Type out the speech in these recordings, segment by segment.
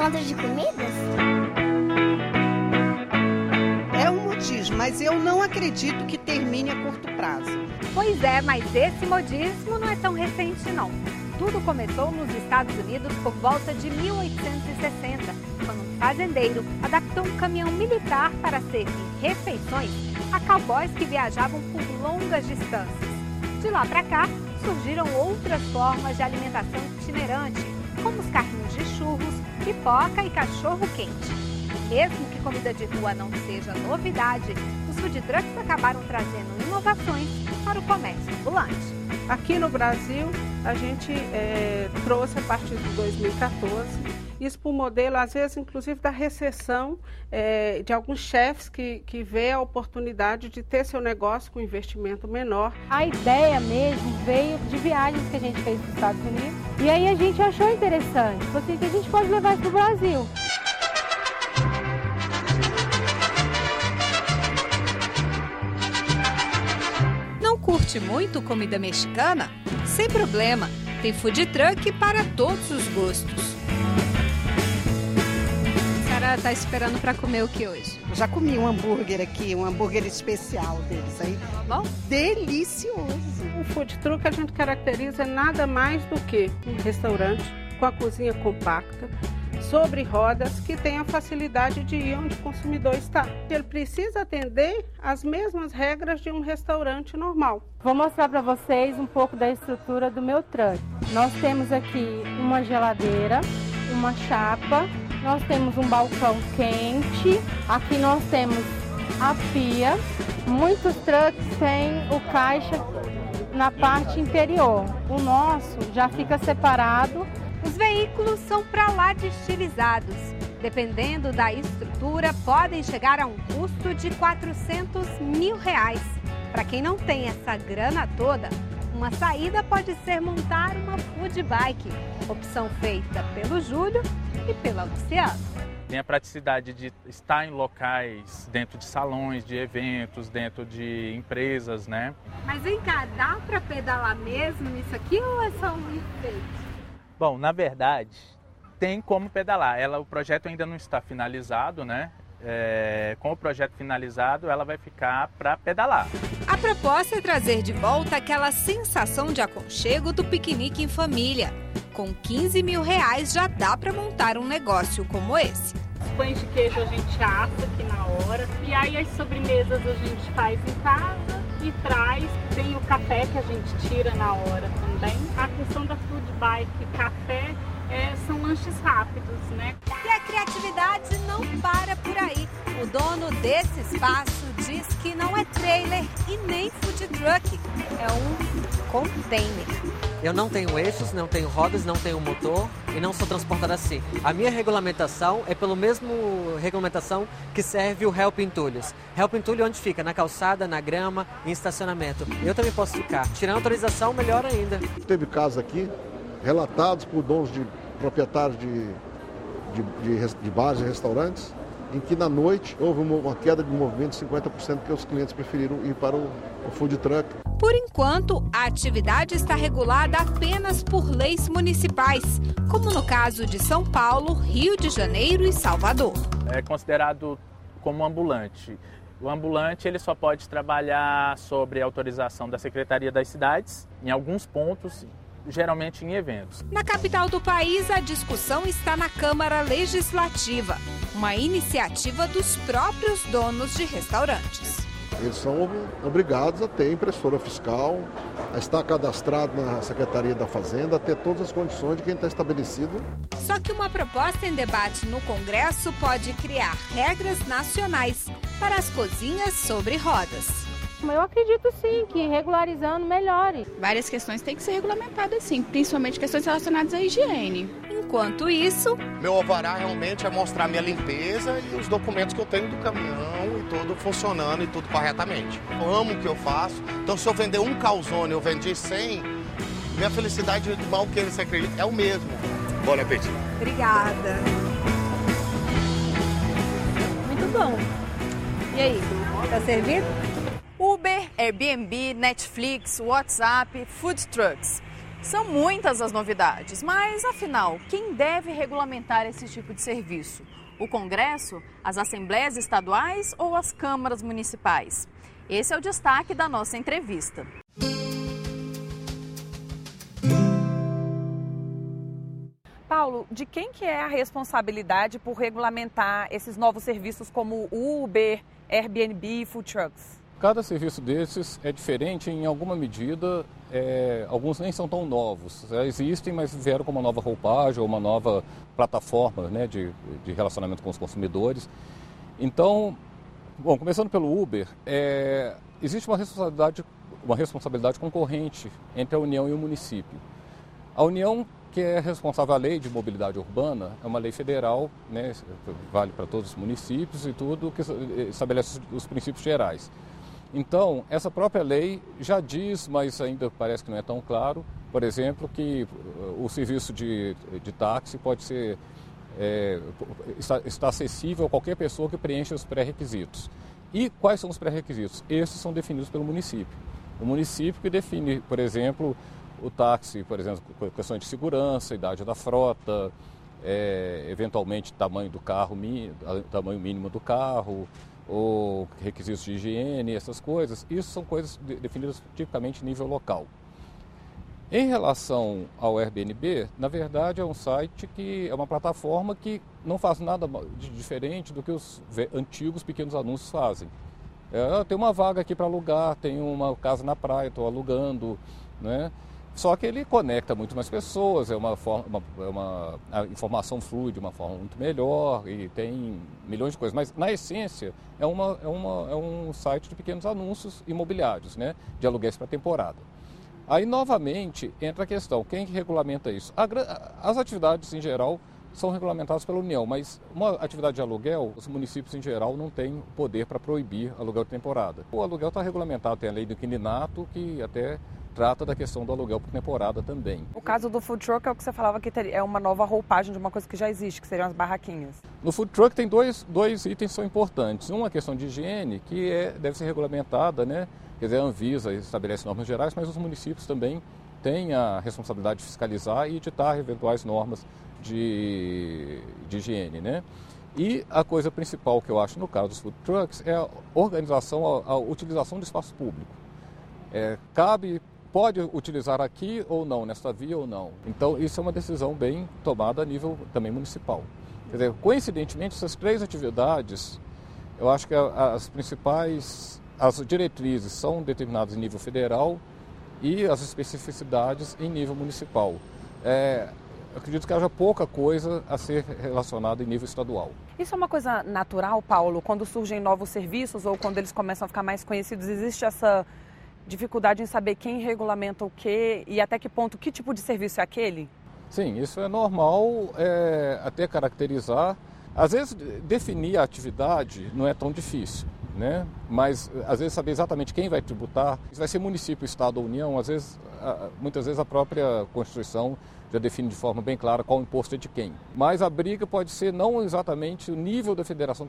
conta de comidas? É um modismo, mas eu não acredito que termine a curto prazo. Pois é, mas esse modismo não é tão recente, não. Tudo começou nos Estados Unidos por volta de 1860, quando um fazendeiro adaptou um caminhão militar para servir refeições a cowboys que viajavam por longas distâncias. De lá para cá, surgiram outras formas de alimentação itinerante, como os carrinhos de churros, pipoca e cachorro-quente. Mesmo que comida de rua não seja novidade, os food trucks acabaram trazendo inovações para o comércio ambulante. Aqui no Brasil, a gente trouxe a partir de 2014, isso por modelo, às vezes, inclusive, da recessão de alguns chefes que vê a oportunidade de ter seu negócio com investimento menor. A ideia mesmo veio de viagens que a gente fez para os Estados Unidos e aí a gente achou interessante, porque que a gente pode levar isso para o Brasil. Curte muito comida mexicana? Sem problema, tem food truck para todos os gostos. A senhora está esperando para comer o que hoje? Eu já comi um hambúrguer aqui, um hambúrguer especial deles aí. Bom? Delicioso! O food truck a gente caracteriza nada mais do que um restaurante com a cozinha compacta, sobre rodas, que tem a facilidade de ir onde o consumidor está. Ele precisa atender as mesmas regras de um restaurante normal. Vou mostrar para vocês um pouco da estrutura do meu truck. Nós temos aqui uma geladeira, uma chapa, nós temos um balcão quente, aqui nós temos a pia. Muitos trucks têm o caixa na parte inferior. O nosso já fica separado. Os veículos são para lá de estilizados. Dependendo da estrutura, podem chegar a um custo de R$400 mil. Para quem não tem essa grana toda, uma saída pode ser montar uma food bike, opção feita pelo Júlio e pela Luciana. Tem a praticidade de estar em locais, dentro de salões, de eventos, dentro de empresas, né? Mas vem cá, dá para pedalar mesmo nisso aqui ou é só um enfeite? Bom, na verdade, tem como pedalar. O projeto ainda não está finalizado, né? Com o projeto finalizado, ela vai ficar para pedalar. A proposta é trazer de volta aquela sensação de aconchego do piquenique em família. Com R$15 mil já dá para montar um negócio como esse. Os pães de queijo a gente assa aqui na hora. E aí as sobremesas a gente faz em casa e traz. Tem o café que a gente tira na hora também. A questão da food bike e café são lanches rápidos, né? E a criatividade não para por aí. O dono desse espaço diz que não é trailer e nem food truck, é um container. Eu não tenho eixos, não tenho rodas, não tenho motor e não sou transportado assim. A minha regulamentação é pelo mesmo regulamentação que serve o help entulhos. Help entulho onde fica? Na calçada, na grama, em estacionamento. Eu também posso ficar. Tirando autorização, melhor ainda. Teve casos aqui relatados por donos de proprietários de bares e restaurantes, em que na noite houve uma queda de movimento de 50% porque os clientes preferiram ir para o food truck. Por enquanto, a atividade está regulada apenas por leis municipais, como no caso de São Paulo, Rio de Janeiro e Salvador. É considerado como ambulante. O ambulante ele só pode trabalhar sobre autorização da Secretaria das Cidades, em alguns pontos, geralmente em eventos. Na capital do país, a discussão está na Câmara Legislativa, uma iniciativa dos próprios donos de restaurantes. Eles são obrigados a ter impressora fiscal, a estar cadastrado na Secretaria da Fazenda, a ter todas as condições de quem está estabelecido. Só que uma proposta em debate no Congresso pode criar regras nacionais para as cozinhas sobre rodas. Eu acredito sim que regularizando melhore. Várias questões têm que ser regulamentadas sim, principalmente questões relacionadas à higiene. Enquanto isso, meu alvará realmente é mostrar minha limpeza e os documentos que eu tenho do caminhão e tudo funcionando e tudo corretamente. Eu amo o que eu faço, então se eu vender um calzone, eu vendi 100, minha felicidade, igual que eles acreditam, é o mesmo. Bom apetite. Obrigada. Muito bom. E aí, tá servido? Uber, Airbnb, Netflix, WhatsApp, food trucks. São muitas as novidades, mas afinal, quem deve regulamentar esse tipo de serviço? O Congresso, as assembleias estaduais ou as câmaras municipais? Esse é o destaque da nossa entrevista. Paulo, de quem que é a responsabilidade por regulamentar esses novos serviços como Uber, Airbnb e Food Trucks? Cada serviço desses é diferente em alguma medida, alguns nem são tão novos. Já existem, mas vieram com uma nova roupagem ou uma nova plataforma, né, de relacionamento com os consumidores. Então, bom, começando pelo Uber, existe uma responsabilidade concorrente entre a União e o município. A União, que é responsável a lei de mobilidade urbana, é uma lei federal, né, vale para todos os municípios e tudo, que estabelece os princípios gerais. Então, essa própria lei já diz, mas ainda parece que não é tão claro, por exemplo, que o serviço de táxi pode ser, está acessível a qualquer pessoa que preencha os pré-requisitos. E quais são os pré-requisitos? Esses são definidos pelo município. O município que define, por exemplo, o táxi, por exemplo, questões de segurança, idade da frota, eventualmente tamanho do carro, tamanho mínimo do carro, ou requisitos de higiene, essas coisas. Isso são coisas definidas tipicamente em nível local. Em relação ao Airbnb, na verdade é um site que é uma plataforma que não faz nada de diferente do que os antigos pequenos anúncios fazem. Tem uma vaga aqui para alugar, tem uma casa na praia, estou alugando, né? Só que ele conecta muito mais pessoas, a informação flui de uma forma muito melhor e tem milhões de coisas. Mas, na essência, é um site de pequenos anúncios imobiliários, né, de aluguéis para temporada. Aí, novamente, entra a questão, quem que regulamenta isso? As atividades, em geral, são regulamentadas pela União, mas uma atividade de aluguel, os municípios, em geral, não têm poder para proibir aluguel de temporada. O aluguel está regulamentado, tem a lei do inquilinato, que até trata da questão do aluguel por temporada também. O caso do food truck é o que você falava que é uma nova roupagem de uma coisa que já existe, que seriam as barraquinhas. No food truck tem dois itens que são importantes. Um, a questão de higiene, que deve ser regulamentada, né? Quer dizer, a Anvisa estabelece normas gerais, mas os municípios também têm a responsabilidade de fiscalizar e editar eventuais normas de higiene, né? E a coisa principal que eu acho no caso dos food trucks é a organização, a utilização do espaço público. Pode utilizar aqui ou não, nesta via ou não. Então, isso é uma decisão bem tomada a nível também municipal. Quer dizer, coincidentemente, essas três atividades, eu acho que as diretrizes são determinadas em nível federal e as especificidades em nível municipal. Eu acredito que haja pouca coisa a ser relacionada em nível estadual. Isso é uma coisa natural, Paulo? Quando surgem novos serviços ou quando eles começam a ficar mais conhecidos, existe essa dificuldade em saber quem regulamenta o quê e até que ponto, que tipo de serviço é aquele? Sim, isso é normal, até caracterizar. Às vezes, definir a atividade não é tão difícil, né? Mas, às vezes, saber exatamente quem vai tributar, se vai ser município, estado ou união, muitas vezes a própria Constituição já define de forma bem clara qual imposto é de quem. Mas a briga pode ser não exatamente o nível da federação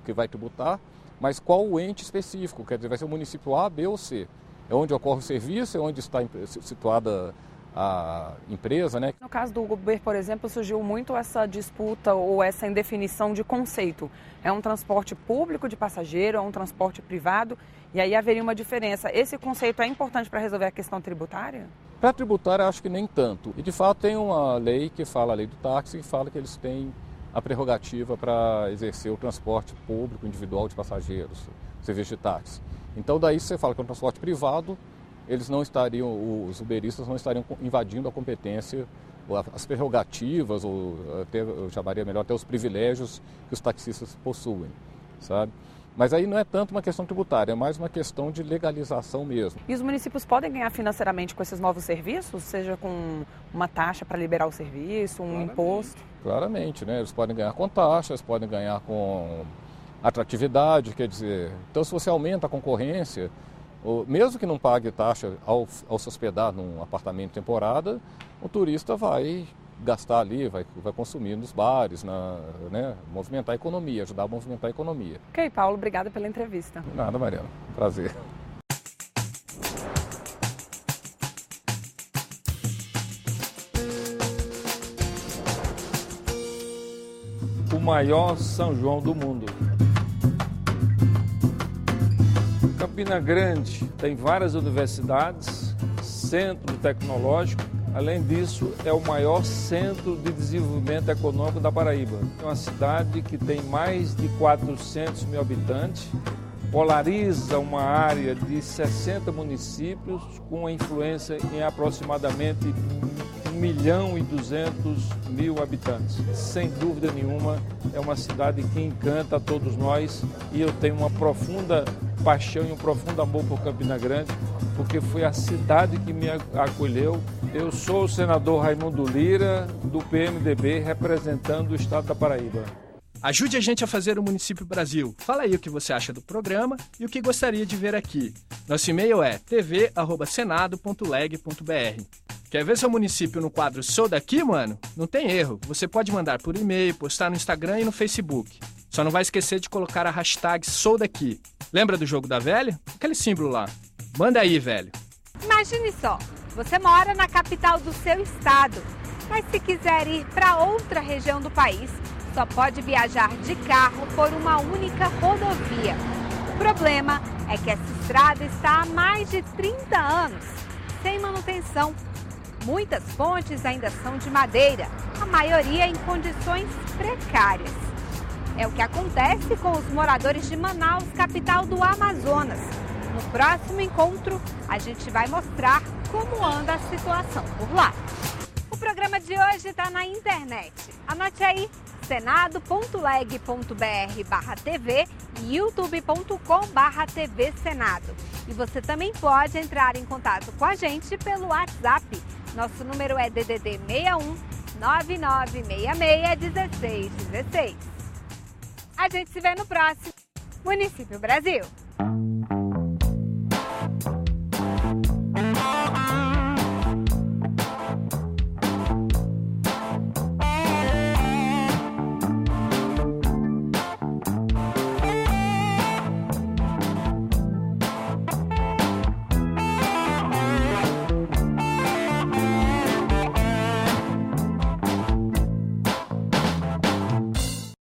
que vai tributar, mas qual o ente específico, quer dizer, vai ser o município A, B ou C. É onde ocorre o serviço, é onde está situada a empresa, né? No caso do Uber, por exemplo, surgiu muito essa disputa ou essa indefinição de conceito. É um transporte público de passageiro, é um transporte privado, e aí haveria uma diferença. Esse conceito é importante para resolver a questão tributária? Para tributar, eu acho que nem tanto. E, de fato, tem uma lei que fala, a lei do táxi, que fala que eles têm a prerrogativa para exercer o transporte público individual de passageiros, serviço de táxi. Então, daí você fala que é um transporte privado, os uberistas não estariam invadindo a competência, as prerrogativas, ou até, eu chamaria melhor, até os privilégios que os taxistas possuem, sabe? Mas aí não é tanto uma questão tributária, é mais uma questão de legalização mesmo. E os municípios podem ganhar financeiramente com esses novos serviços? Seja com uma taxa para liberar o serviço, imposto? Claramente, né? Eles podem ganhar com taxas, podem ganhar com atratividade, quer dizer... Então, se você aumenta a concorrência, mesmo que não pague taxa ao se hospedar num apartamento temporada, o turista vai gastar ali, vai consumir nos bares, né, movimentar a economia, ajudar a movimentar a economia. Ok, Paulo, obrigada pela entrevista. Nada, Mariana. Prazer. o maior São João do mundo. Campina Grande tem várias universidades, centro tecnológico. Além disso, é o maior centro de desenvolvimento econômico da Paraíba. É uma cidade que tem mais de 400 mil habitantes, polariza uma área de 60 municípios com uma influência em aproximadamente 1.200.000 habitantes. Sem dúvida nenhuma, é uma cidade que encanta a todos nós e eu tenho uma profunda paixão e um profundo amor por Campina Grande, porque foi a cidade que me acolheu. Eu sou o senador Raimundo Lira, do PMDB, representando o estado da Paraíba. Ajude a gente a fazer o Município Brasil. Fala aí o que você acha do programa e o que gostaria de ver aqui. Nosso e-mail é tv@senado.leg.br. Quer ver seu município no quadro Sou Daqui, mano? Não tem erro. Você pode mandar por e-mail, postar no Instagram e no Facebook. Só não vai esquecer de colocar a hashtag Sou Daqui. Lembra do jogo da velha? Aquele símbolo lá. Manda aí, velho. Imagine só, você mora na capital do seu estado, mas se quiser ir para outra região do país, só pode viajar de carro por uma única rodovia. O problema é que essa estrada está há mais de 30 anos, sem manutenção. Muitas pontes ainda são de madeira, a maioria em condições precárias. É o que acontece com os moradores de Manaus, capital do Amazonas. No próximo encontro, a gente vai mostrar como anda a situação por lá. O programa de hoje está na internet. Anote aí, senado.leg.br/tv e youtube.com/TV Senado. E você também pode entrar em contato com a gente pelo WhatsApp. Nosso número é DDD 61 9966 1616. A gente se vê no próximo Município Brasil.